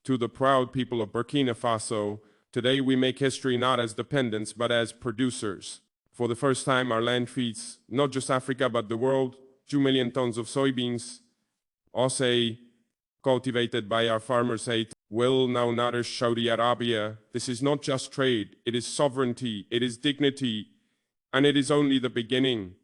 To the proud people of Burkina Faso, today we make history not as dependents but as producers. For the first time, our land feeds not just Africa but the world. 2 million tons of soybeans, also cultivated by our farmers, will now nourish Saudi Arabia. This is not just trade, it is sovereignty, it is dignity, and it is only the beginning.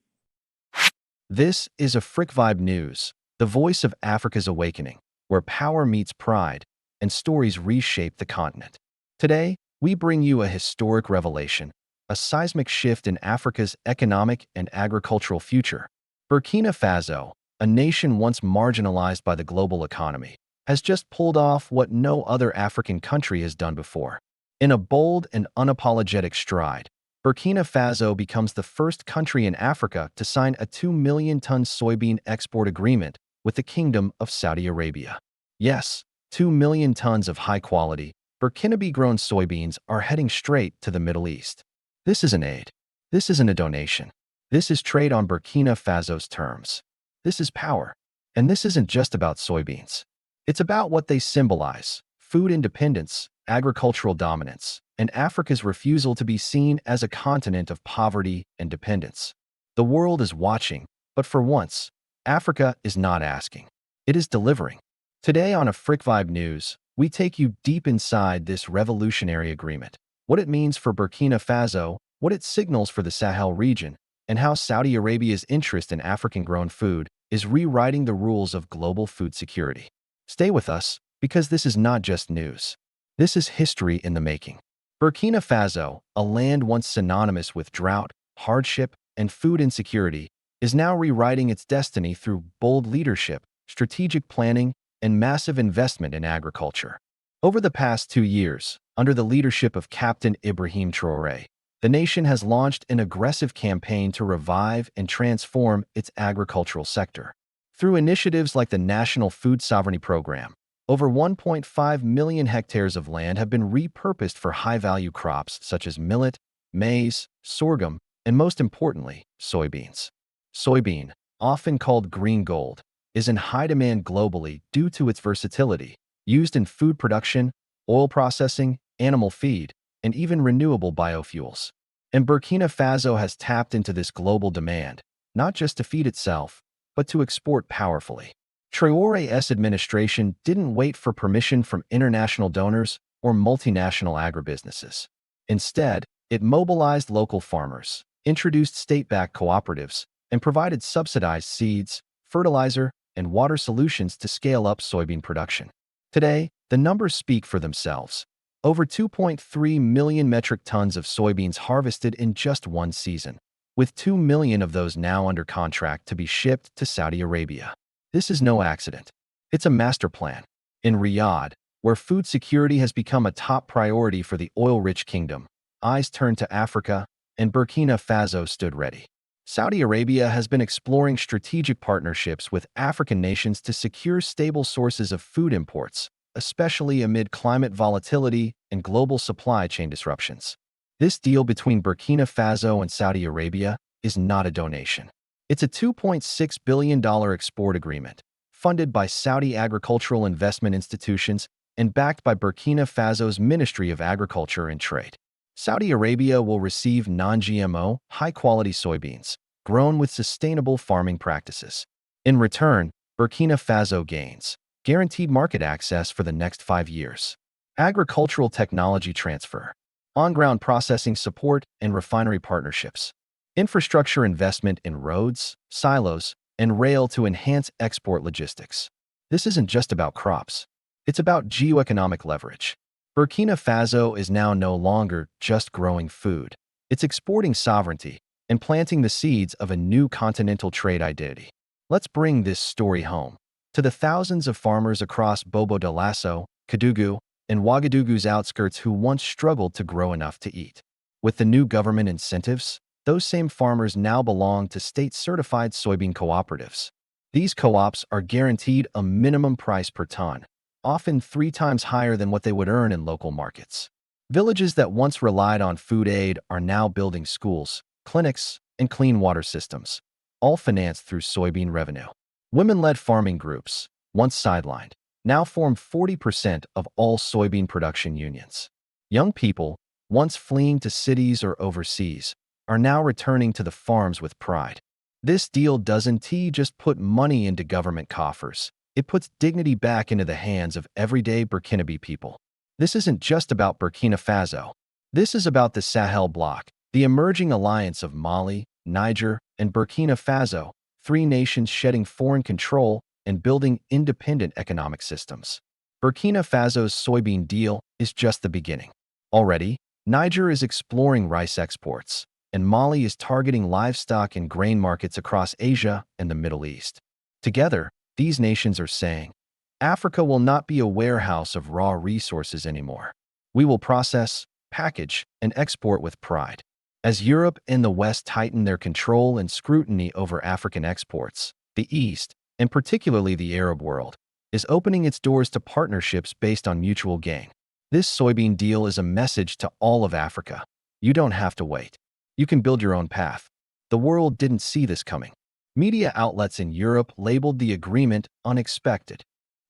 This is Afrique Vibe News, the voice of Africa's awakening, where power meets pride and stories reshape the continent. Today, we bring you a historic revelation, a seismic shift in Africa's economic and agricultural future. Burkina Faso, a nation once marginalized by the global economy, has just pulled off what no other African country has done before. In a bold and unapologetic stride, Burkina Faso becomes the first country in Africa to sign a 2 million ton soybean export agreement with the Kingdom of Saudi Arabia. Yes, 2 million tons of high-quality, Burkinabe-grown soybeans are heading straight to the Middle East. This isn't aid. This isn't a donation. This is trade on Burkina Faso's terms. This is power. And this isn't just about soybeans. It's about what they symbolize: food independence, agricultural dominance, and Africa's refusal to be seen as a continent of poverty and dependence. The world is watching, but for once, Africa is not asking. It is delivering. Today on Afrique Vibe News, we take you deep inside this revolutionary agreement, what it means for Burkina Faso, what it signals for the Sahel region, and how Saudi Arabia's interest in African-grown food is rewriting the rules of global food security. Stay with us, because this is not just news. This is history in the making. Burkina Faso, a land once synonymous with drought, hardship, and food insecurity, is now rewriting its destiny through bold leadership, strategic planning, and massive investment in agriculture. Over the past 2 years, under the leadership of Captain Ibrahim Traoré, the nation has launched an aggressive campaign to revive and transform its agricultural sector. Through initiatives like the National Food Sovereignty Program, over 1.5 million hectares of land have been repurposed for high-value crops such as millet, maize, sorghum, and most importantly, soybeans. Soybean, often called green gold, is in high demand globally due to its versatility, used in food production, oil processing, animal feed, and even renewable biofuels. And Burkina Faso has tapped into this global demand, not just to feed itself, but to export powerfully. Traoré's administration didn't wait for permission from international donors or multinational agribusinesses. Instead, it mobilized local farmers, introduced state-backed cooperatives, and provided subsidized seeds, fertilizer, and water solutions to scale up soybean production. Today, the numbers speak for themselves. Over 2.3 million metric tons of soybeans harvested in just one season, with 2 million of those now under contract to be shipped to Saudi Arabia. This is no accident. It's a master plan. In Riyadh, where food security has become a top priority for the oil-rich kingdom, eyes turned to Africa, and Burkina Faso stood ready. Saudi Arabia has been exploring strategic partnerships with African nations to secure stable sources of food imports, especially amid climate volatility and global supply chain disruptions. This deal between Burkina Faso and Saudi Arabia is not a donation. It's a $2.6 billion export agreement, funded by Saudi agricultural investment institutions and backed by Burkina Faso's Ministry of Agriculture and Trade. Saudi Arabia will receive non-GMO, high-quality soybeans, grown with sustainable farming practices. In return, Burkina Faso gains guaranteed market access for the next 5 years, agricultural technology transfer, on-ground processing support and refinery partnerships, infrastructure investment in roads, silos, and rail to enhance export logistics. This isn't just about crops. It's about geoeconomic leverage. Burkina Faso is now no longer just growing food. It's exporting sovereignty and planting the seeds of a new continental trade identity. Let's bring this story home to the thousands of farmers across Bobo Dioulasso, Kédougou, and Ouagadougou's outskirts who once struggled to grow enough to eat. With the new government incentives, those same farmers now belong to state-certified soybean cooperatives. These co-ops are guaranteed a minimum price per ton, often 3 times higher than what they would earn in local markets. Villages that once relied on food aid are now building schools, clinics, and clean water systems, all financed through soybean revenue. Women-led farming groups, once sidelined, now form 40% of all soybean production unions. Young people, once fleeing to cities or overseas, are now returning to the farms with pride. This deal doesn't just put money into government coffers. It puts dignity back into the hands of everyday Burkinabe people. This isn't just about Burkina Faso. This is about the Sahel bloc, the emerging alliance of Mali, Niger, and Burkina Faso, three nations shedding foreign control and building independent economic systems. Burkina Faso's soybean deal is just the beginning. Already, Niger is exploring rice exports, and Mali is targeting livestock and grain markets across Asia and the Middle East. Together, these nations are saying, Africa will not be a warehouse of raw resources anymore. We will process, package, and export with pride. As Europe and the West tighten their control and scrutiny over African exports, the East, and particularly the Arab world, is opening its doors to partnerships based on mutual gain. This soybean deal is a message to all of Africa. You don't have to wait. You can build your own path. The world didn't see this coming. Media outlets in Europe labeled the agreement unexpected.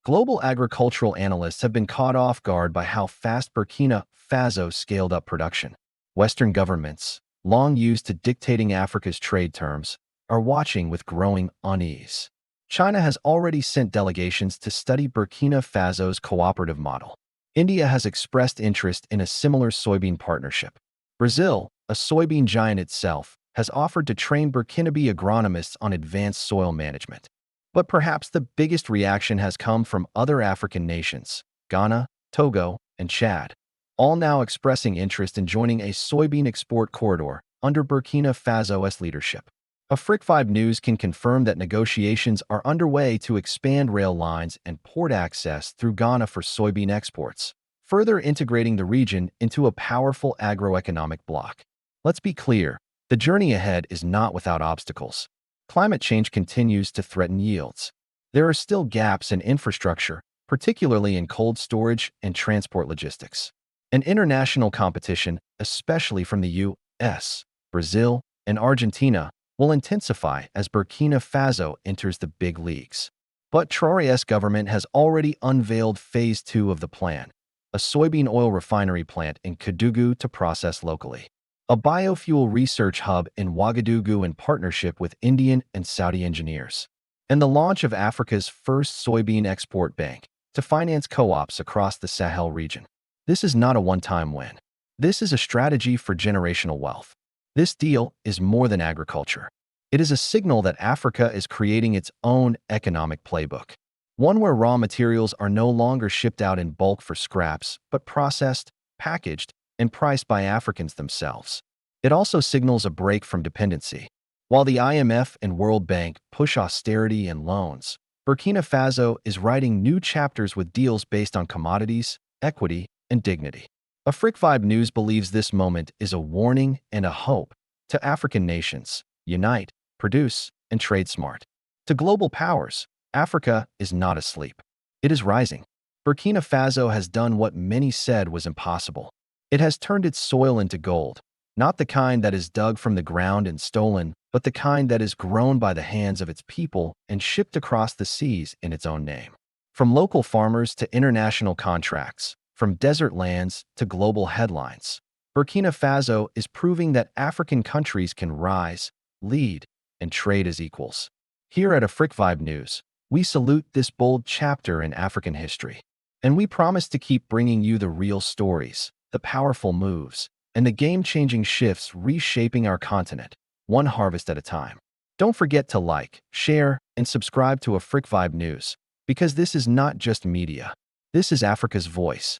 Global agricultural analysts have been caught off guard by how fast Burkina Faso scaled up production. Western governments, long used to dictating Africa's trade terms, are watching with growing unease. China has already sent delegations to study Burkina Faso's cooperative model. India has expressed interest in a similar soybean partnership. Brazil, a soybean giant itself, has offered to train Burkinabe agronomists on advanced soil management. But perhaps the biggest reaction has come from other African nations, Ghana, Togo, and Chad, all now expressing interest in joining a soybean export corridor under Burkina Faso's leadership. Afrique5 News can confirm that negotiations are underway to expand rail lines and port access through Ghana for soybean exports, further integrating the region into a powerful agroeconomic bloc. Let's be clear, the journey ahead is not without obstacles. Climate change continues to threaten yields. There are still gaps in infrastructure, particularly in cold storage and transport logistics. And international competition, especially from the U.S., Brazil, and Argentina, will intensify as Burkina Faso enters the big leagues. But Traoré's government has already unveiled Phase 2 of the plan, a soybean oil refinery plant in Kédougou to process locally, a biofuel research hub in Ouagadougou in partnership with Indian and Saudi engineers, and the launch of Africa's first soybean export bank to finance co-ops across the Sahel region. This is not a one-time win. This is a strategy for generational wealth. This deal is more than agriculture. It is a signal that Africa is creating its own economic playbook, one where raw materials are no longer shipped out in bulk for scraps, but processed, packaged, and priced by Africans themselves. It also signals a break from dependency. While the IMF and World Bank push austerity and loans, Burkina Faso is writing new chapters with deals based on commodities, equity, and dignity. Afrique5 News believes this moment is a warning and a hope to African nations. Unite, produce, and trade smart. To global powers, Africa is not asleep. It is rising. Burkina Faso has done what many said was impossible. It has turned its soil into gold, not the kind that is dug from the ground and stolen, but the kind that is grown by the hands of its people and shipped across the seas in its own name. From local farmers to international contracts, from desert lands to global headlines, Burkina Faso is proving that African countries can rise, lead, and trade as equals. Here at Afrique5 News, we salute this bold chapter in African history, and we promise to keep bringing you the real stories, the powerful moves, and the game-changing shifts reshaping our continent, one harvest at a time. Don't forget to like, share, and subscribe to Afrique5 News, because this is not just media. This is Africa's voice,